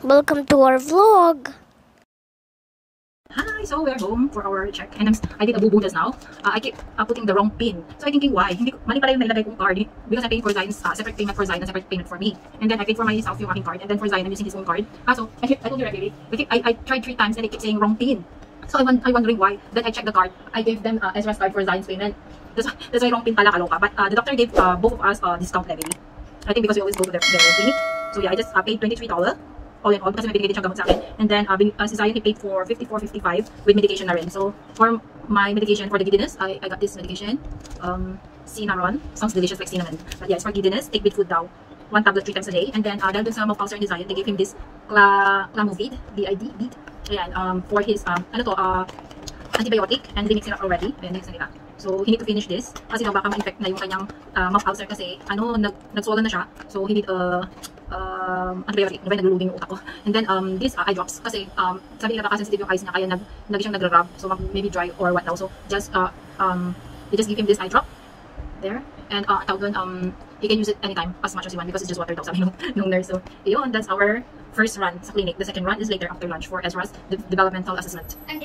Welcome to our vlog. Hi, so we're home for our check and I did a boo-boo just now. I keep putting the wrong pin. So I'm thinking why? Hindi mali pala yung nilagay kong card because I'm paying for Zion's separate payment for Zion and separate payment for me. And then I paid for myself yung aking card and then for Zion I'm using his own card. So I told you already, I tried 3 times and they keep saying wrong pin. So I'm wondering why. Then I checked the card. I gave them Ezra's card for Zion's payment. That's why wrong pin pala, kaloka. But the doctor gave both of us discount level. I think because we always go to their clinic. So yeah, I just paid $23. All in all, kasi may binigay din siyang gamot sa akin. And then, si Zion, he paid for $54.55 with medication na rin. So, for my medication for the giddiness, I got this medication. Cinnamon. Sounds delicious like cinnamon. But yeah, it's for giddiness. Take with food daw. 1 tablet 3 times a day. And then, dahil dun sa mouth ulcer ni Zion, they gave him this Clamovid, B-I-D, Ayan, for his, antibiotic. And they mix it up already. Ayan, next na nila. So, he need to finish this. Kasi daw baka ma-infect na yung kanyang mouth ulcer kasi, nag-swollen na siya. So, he need antibiotic, naglulubing yung utak ko. And then this eye drops kasi sabi nila baka sensitive yung eyes niya kaya lagi siyang nag-rub, so maybe dry or what daw. So just they just give him this eye drop there and tawag doon, he can use it anytime as much as he want because it's just water daw sabi nung nurse. So yun, that's our first run sa clinic. The second run is later after lunch for Ezra's developmental assessment. And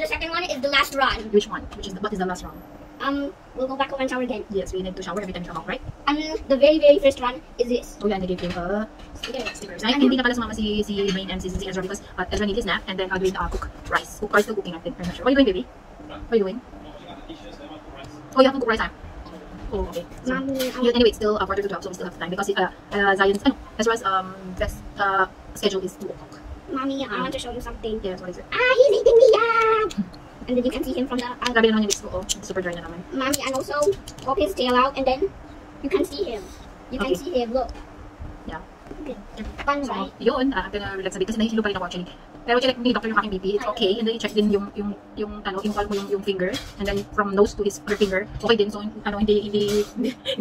the second one is the last run. Which one? What is the last run? We'll go back home and shower again. Yes, we need to shower every time you come out, right? And the very first run is this. Oh yeah, and they gave him stickers. Ay, hindi na pala sumama si Rain and si Ezra because Ezra needs his nap and then I'll doing cook rice. Cook rice, still cooking, I think. I'm not sure. What are you doing, baby? What are you doing? Oh, you have to cook rice, huh? Oh, okay. So, anyway, it's still 11:45, so we still have time because Zion's, Ezra's best schedule is 2 o'clock. Mommy, I want to show you something. Yes, what is it? He's eating me up! And then you can see him from the Grabe naman yung lips ko. Super dry na naman. Mommy, and also pop his tail out and then you can see him. You can see him, look. Yeah. Okay. Fun, So, right? yun, I'm gonna relax a bit kasi nahihilo pa rin ako actually. Pero check ni doctor yung aking BP, it's okay. And then i-check din yung palm mo yung finger. And then from nose to his other finger, okay din. So, hindi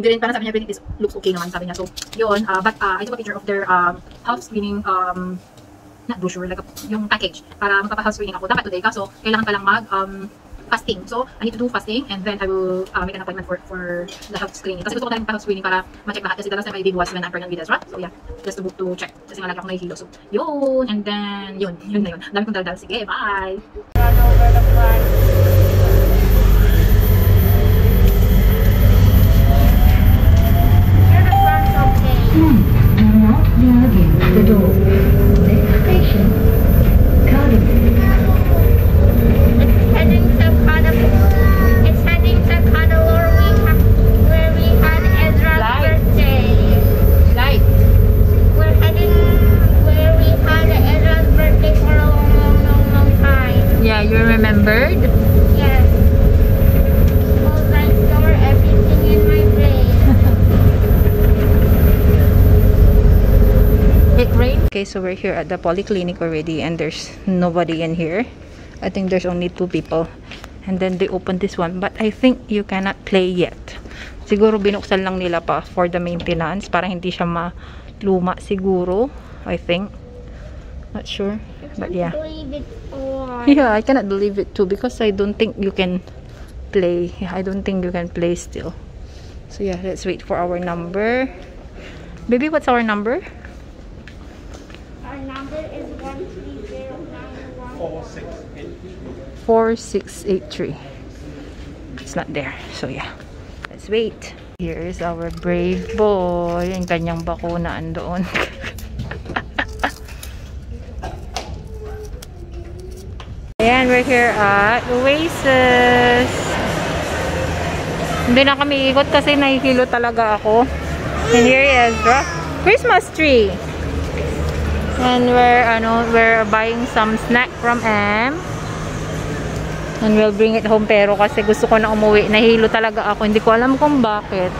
rin parang sabi niya, this looks okay naman, sabi niya. So, yun, but I took a picture of their health screening, not brochure, like yung package para magpapa-health screening ako. Dapat today, kaso kailangan palang fasting. So, I need to do fasting and then I will make an appointment for the health screening. Kasi gusto ko talagang pa-health screening para ma-check lahat. Kasi the last time I did was when I'm pregnant with Ezra. So, yeah, just to check. Kasi nga lagi ako nahihilo. So, yun. And then, yun na yun. Dami kong daldal. Sige, bye! Run over the front. Here the front's okay. And now near the door. Next station, Cardiff. It's heading to Cuddler where we had Ezra's birthday. Light! We're heading where we had Ezra's birthday for a long time. Yeah, you remembered? Yes. Because I store everything in my brain. It rained. Okay, so we're here at the polyclinic already and there's nobody in here. I think there's only 2 people. And then they opened this one. But I think you cannot play yet. Siguro binuksan lang nila pa for the maintenance. Para hindi siya maluma siguro. I think. Not sure. But yeah. Yeah, I cannot believe it too. Because I don't think you can play. Yeah, I don't think you can play still. So yeah, let's wait for our number. Baby, what's our number? Our number is 13091. 4683. It's not there. So yeah. Let's wait. Here is our brave boy. Yung kanyang bakuna andoon. Ayan, we're here at Oasis. Hindi na kami ikot kasi nahihilo talaga ako. And here is the Christmas tree. And we're buying some snack from M. And we'll bring it home pero kasi gusto ko na umuwi. Nahilo talaga ako. Hindi ko alam kung bakit.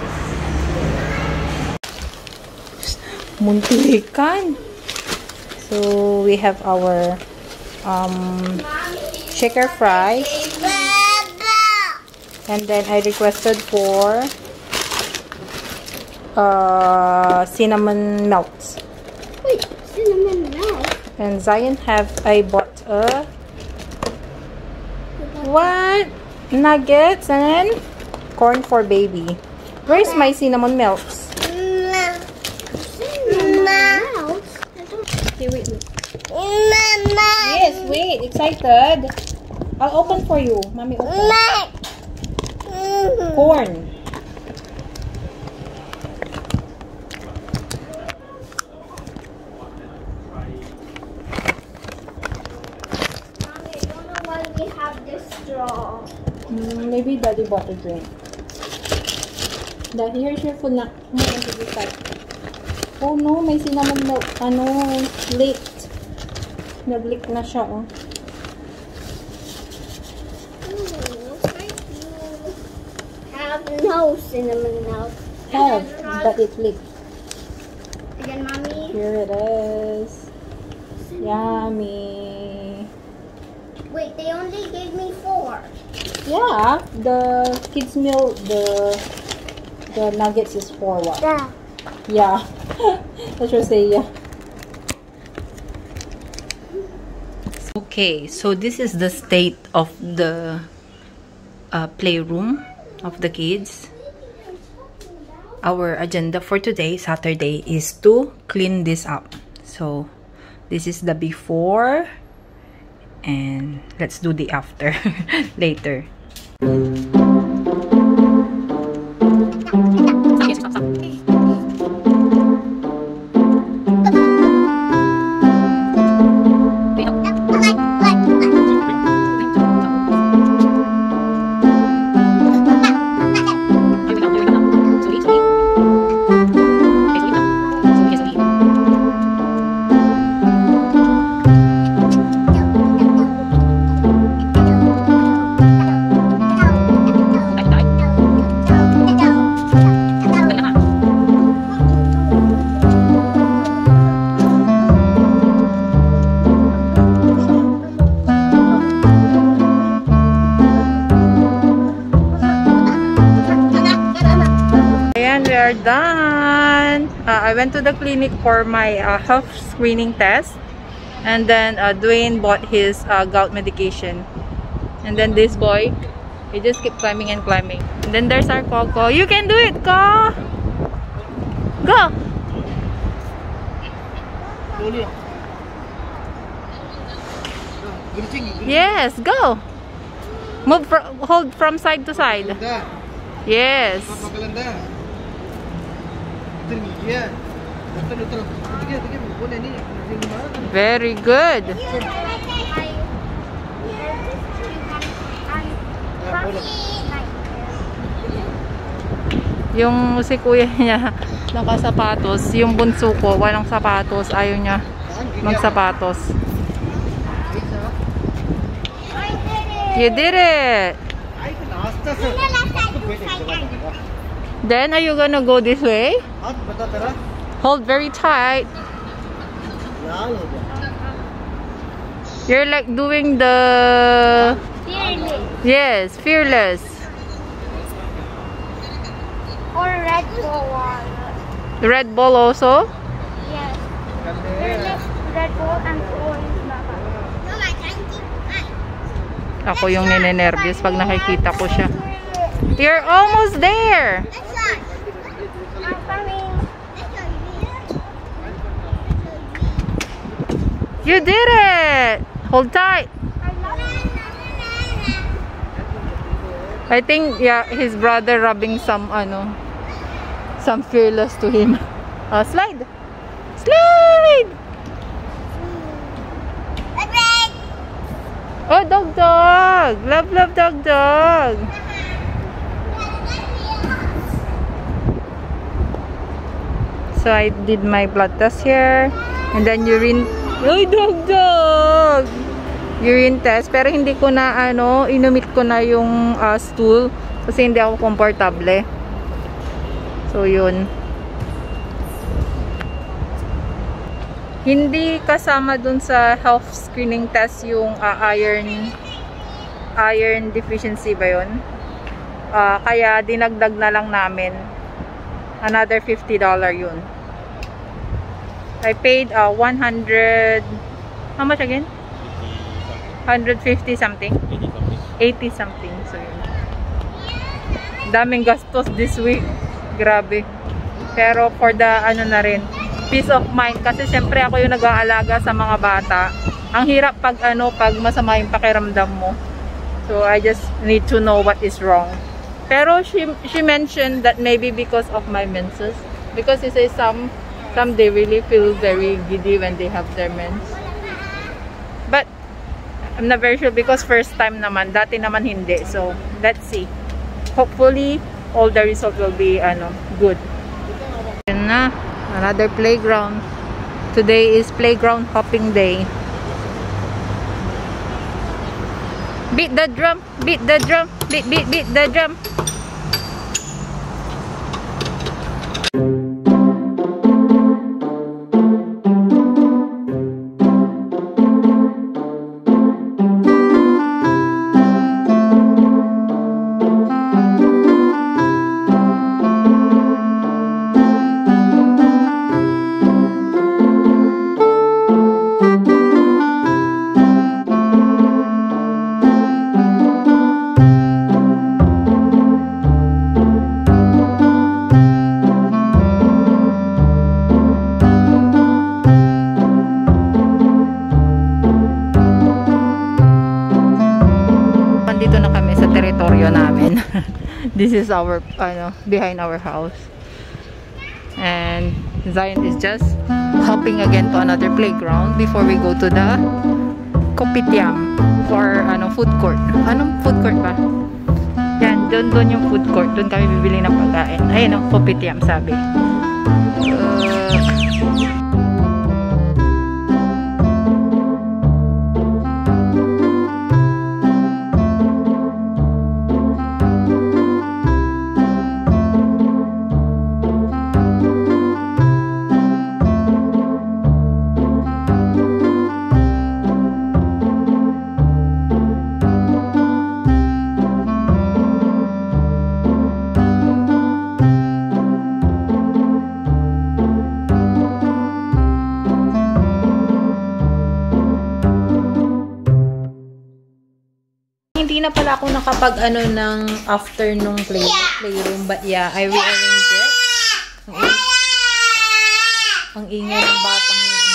Muntikan. So, we have our shaker fries. And then I requested for cinnamon melts. Wait, cinnamon melt? And Zion I bought a what? Nuggets and corn for baby. Where's my cinnamon melts? Cinnamon melts? Okay, wait. Yes, wait. Excited? I'll open for you. Mommy, open. Corn. Mommy, I don't know why we have this straw. Maybe daddy bought a drink. Daddy, here's your food na. Oh no, may cinnamon milk. Ano, leaked. Nag-leak na siya, oh. Looks like you have no cinnamon milk. Have, but it leaked. Again, Mommy. Here it is. Yummy. Wait, they only gave me 4. Yeah, the kids meal, the nuggets is 4 what? Yeah. Let's just say yeah. Okay, so this is the state of the playroom of the kids. Our agenda for today, Saturday, is to clean this up. So this is the before, and let's do the after later. Done. I went to the clinic for my health screening test, and then Dwayne bought his gout medication, and then this boy, he just kept climbing and climbing. And then there's our Coco. You can do it, Ko. Go. Yes, go. Move, hold from side to side. Yes. Very good. Yung si kuya niya nakasapatos, yung bunso ko walang sapatos, ayaw niya magsapatos. You did it. Then, are you gonna go this way? Hold very tight. You're like doing the... Fearless. Yes, fearless. Or Red Bull one. Red Bull also? Yes. Fearless, Red Bull, and orange baba. Ako yung ninenervyos pag nakikita ko siya. You're almost there! I'm coming. You did it! Hold tight! I think, yeah, his brother rubbing some fearless to him. Slide! Slide! Oh, dog! Love, love, dog! So I did my blood test here, and then urine. Oy, dog! Urine test, pero hindi ko na inumit ko na yung stool kasi hindi ako komportable. So yun. Hindi kasama dun sa health screening test yung iron deficiency ba yun? Kaya dinagdag na lang namin. Another $50 yun. I paid 100. How much again? 150 something? 80 something. So yun. Daming gastos this week. Grabe. Pero for the na rin, peace of mind. Kasi syempre ako yung nag-aalaga sa mga bata. Ang hirap pag pag masama yung pakiramdam mo. So I just need to know what is wrong. Pero she mentioned that maybe because of my menses. Because she says some they really feel very giddy when they have their mens. But I'm not very sure because first time naman, dati naman hindi. So let's see. Hopefully all the result will be good. Yun na, another playground. Today is playground hopping day. Beat the drum, beat the drum, beat the drum. Dito na kami sa teritoryo namin. This is our behind our house. And Zion is just hopping again to another playground before we go to the Kopitiam or food court. Anong food court ba? Yan, doon yung food court. Doon kami bibili ng pagkain. Ayun, Kopitiam sabi. Hindi na pala ako nakapag ng afternoon playroom, but yeah, I rearranged it. Ang ingay ng batang yun.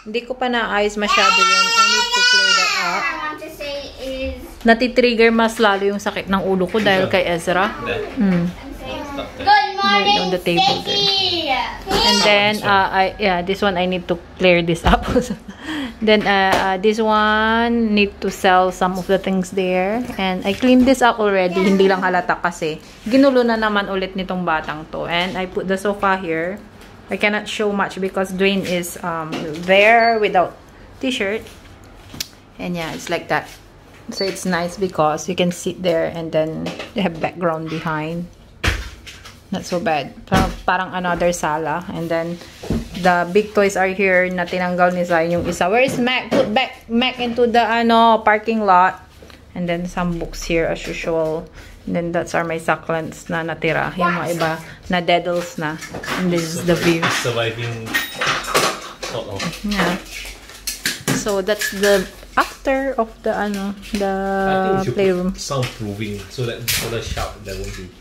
Hindi ko pa naayos masyado yun. I need to clear that up. Natitrigger mas lalo yung sakit ng ulo ko dahil kay Ezra. Good morning, on the table there. And then this one I need to clear this up. Then this one need to sell some of the things there, and I cleaned this up already. Hindi lang halata kasi ginulo na naman ulit nitong batang to. And I put the sofa here. I cannot show much because Dwayne is there without t-shirt, and yeah, it's like that. So it's nice because you can sit there and then they have background behind. Not so bad. Parang another sala. And then the big toys are here na tinanggal ni Zion yung isa. Where is Mac? Put back Mac into the parking lot. And then some books here as usual. And then that's are my succulents na natira. Yung mga iba na deadles na. And this is the view. Surviving. Yeah. So that's the after of the playroom. Soundproofing so that for the shout there won't be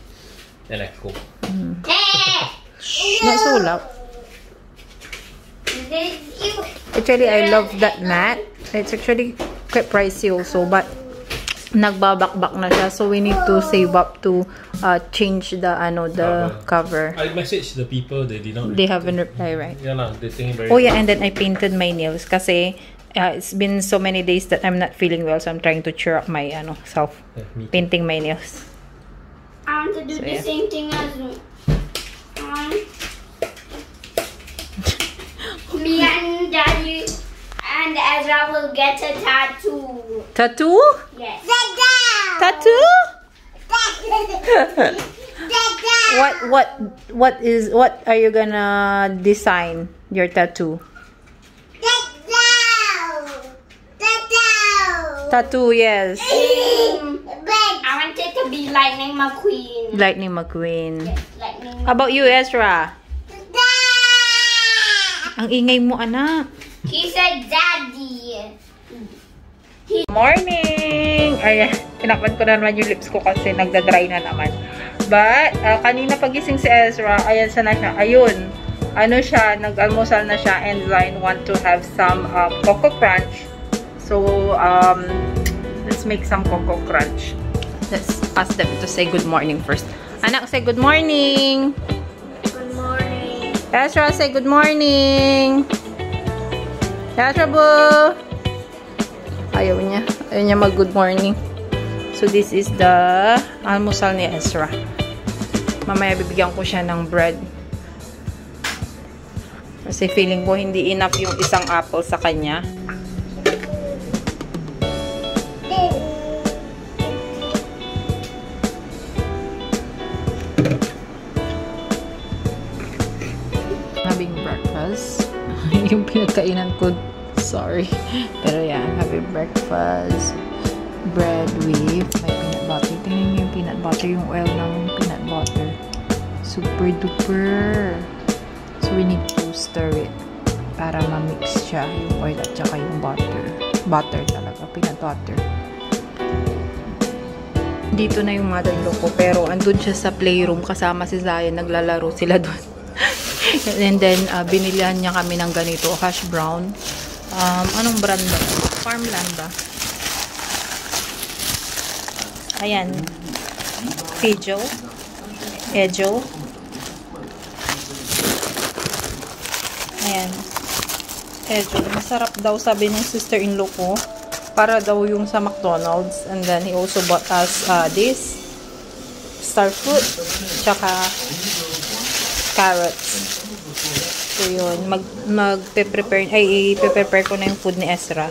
an echo. Not so loud. Actually, I love that mat. It's actually quite pricey also, but nagbabakbak na siya, so we need to save up to change the cover. I messaged the people, they did not. They haven't replied, right? Yeah, no, they think very. Oh yeah, and then I painted my nails kasi it's been so many days that I'm not feeling well, so I'm trying to cheer up my self. Painting my nails. I want to do the same thing as me and Daddy and Ezra will get a tattoo. Tattoo? Yes. Tattoo? What are you gonna design your tattoo? Tattoo, yes. I want it to be Lightning McQueen. Lightning McQueen. Yes, Lightning McQueen. How about you, Ezra? Ang ingay mo, anak. He said Daddy. Morning! Ayan, tinakpan ko na naman yung lips ko kasi nagda-dry na naman. But, kanina pagising si Ezra, ayan sana siya. Ayun. ano siya, nag-almusal na siya, and Zion want to have some Coco Crunch. So, let's make some Coco Crunch. Let's ask them to say good morning first. Anak, say good morning! Good morning. Ezra, say good morning! Ezra, boo! Ayaw niya mag-good morning. So, this is the almusal ni Ezra. Mamaya bibigyan ko siya ng bread. Kasi feeling ko hindi enough yung isang apple sa kanya. Having breakfast. Yung pinagkainan ko. Sorry. Pero yan, having breakfast. Bread with my peanut butter. Tingnan niyo yung peanut butter, yung oil ng peanut butter. Super duper. So we need to stir it para ma-mix siya yung oil at saka yung butter. Butter talaga, peanut butter. Dito na yung mother-in-law ko, pero andun siya sa playroom kasama si Zion, naglalaro sila doon. And then binilihan niya kami ng ganito, hash brown. Anong brand ba? Farmland ba? Ayan. Pijo. Ejo. Ayan. Ejo. Masarap daw, sabi ng sister-in-law ko. Para daw yung sa McDonald's. And then, he also bought us this. Star fruit. Tsaka carrots. So, yun. I-prepare ko na yung food ni Ezra.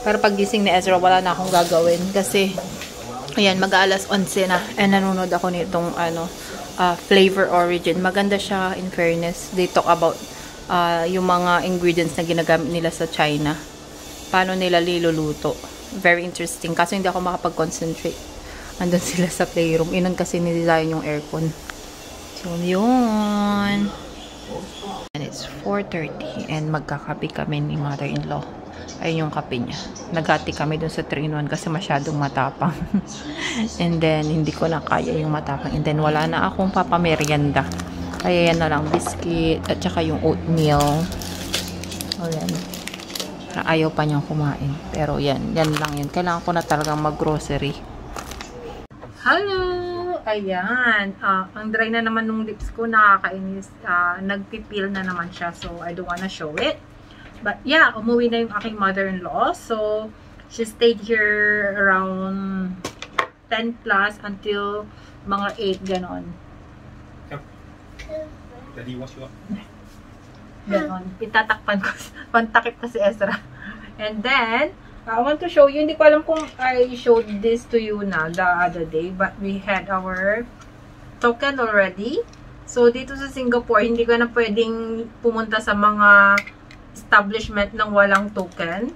Para pag-gising ni Ezra, wala na akong gagawin. Kasi, ayan, mag-aalas 11 na. And nanonood ako nitong, Flavor Origin. Maganda siya, in fairness. They talk about yung mga ingredients na ginagamit nila sa China. Paano nila niluluto. Very interesting. Kaso hindi ako makapag-concentrate. Andun sila sa playroom. Inon kasi nidesign yung aircon. So, yun. And it's 4:30. And magkakape kami ni mother-in-law. Ayun yung kape niya. Naghati kami dun sa 3-in-1 kasi masyadong matapang. And then, hindi ko na kaya yung matapang. And then, wala na akong papamerienda. Kaya yan na lang, biscuit at saka yung oatmeal. O yan. Ayaw pa niyang kumain. Pero yan lang yun. Kailangan ko na talagang mag-grocery. Hello! Ayan. Ang dry na naman nung lips ko. Nakakainis. Nagpipil na naman siya. So, I don't wanna show it. But yeah, umuwi na yung aking mother-in-law. So, she stayed here around 10 plus until mga 8, ganon. Daddy, wash you up. Ganon. Itatakpan ko. Pantakip ko si Ezra. And then, I want to show you. Hindi ko alam kung I showed this to you na the other day. But we had our token already. So, dito sa Singapore, hindi ko na pwedeng pumunta sa mga establishment ng walang token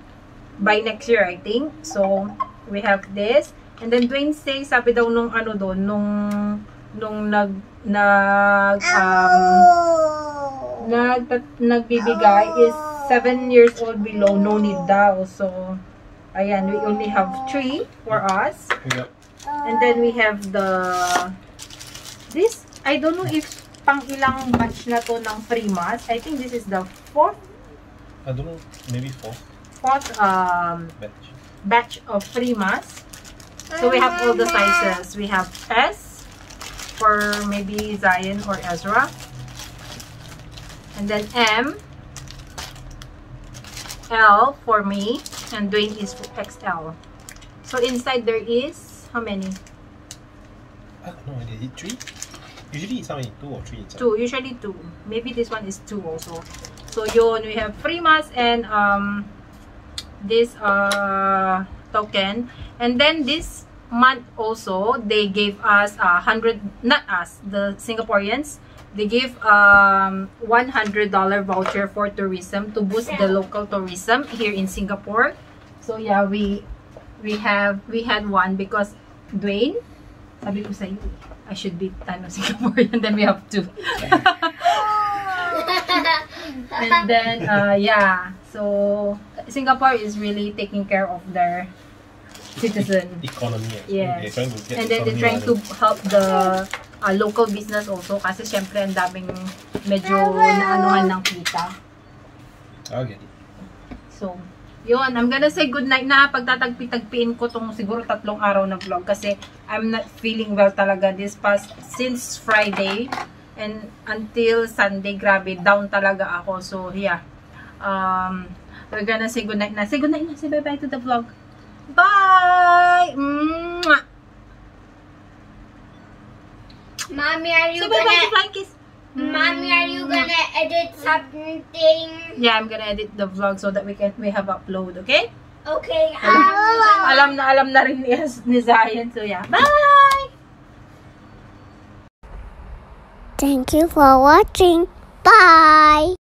by next year, I think. So, we have this. And then, Dwayne say, sabi daw nung ano doon, nung nagbibigay is 7 years old below, no need daw. So, ayan, we only have 3 for us. Yep. And then, we have this, I don't know if pang ilang batch na to ng Primas. I think this is the 4th. I don't know, maybe 4th batch of Primas. So we have all the sizes. We have S for maybe Zion or Ezra. And then M, L for me, and Dwayne is XL. So inside there is, how many? I don't know, is it 3? Usually it's how many? 2 or 3 inside? 2, usually 2. Maybe this one is 2 also. So yun, we have Primas and this token. And then this month also, they gave us 100, not us, the Singaporeans, they gave $100 voucher for tourism to boost the local tourism here in Singapore. So yeah, we had one because Dwayne, sabi ko sa'yo, I should be Singaporean, then we have 2. And then, yeah, so Singapore is really taking care of their citizen economy. yes. They're trying to get and then they're economy trying to help the local business also kasi syempre ang daming medyo naanuhan ng kita. I'll get it. So, yun. I'm gonna say good night na. Pagtatagpi-tagpiin ko tong siguro 3 araw na vlog kasi I'm not feeling well talaga since Friday and until Sunday. Grabe, down talaga ako. So, yeah. We're gonna say good night na. Say good night na. Say bye-bye to the vlog. Bye! Mwah! Mommy, are you Say bye-bye to gonna... Flying Kiss. Mommy, are you gonna edit something? Yeah, I'm gonna edit the vlog so that we have upload, okay? Okay. Alam na rin ni Zion. So, yeah. Bye! Thank you for watching. Bye!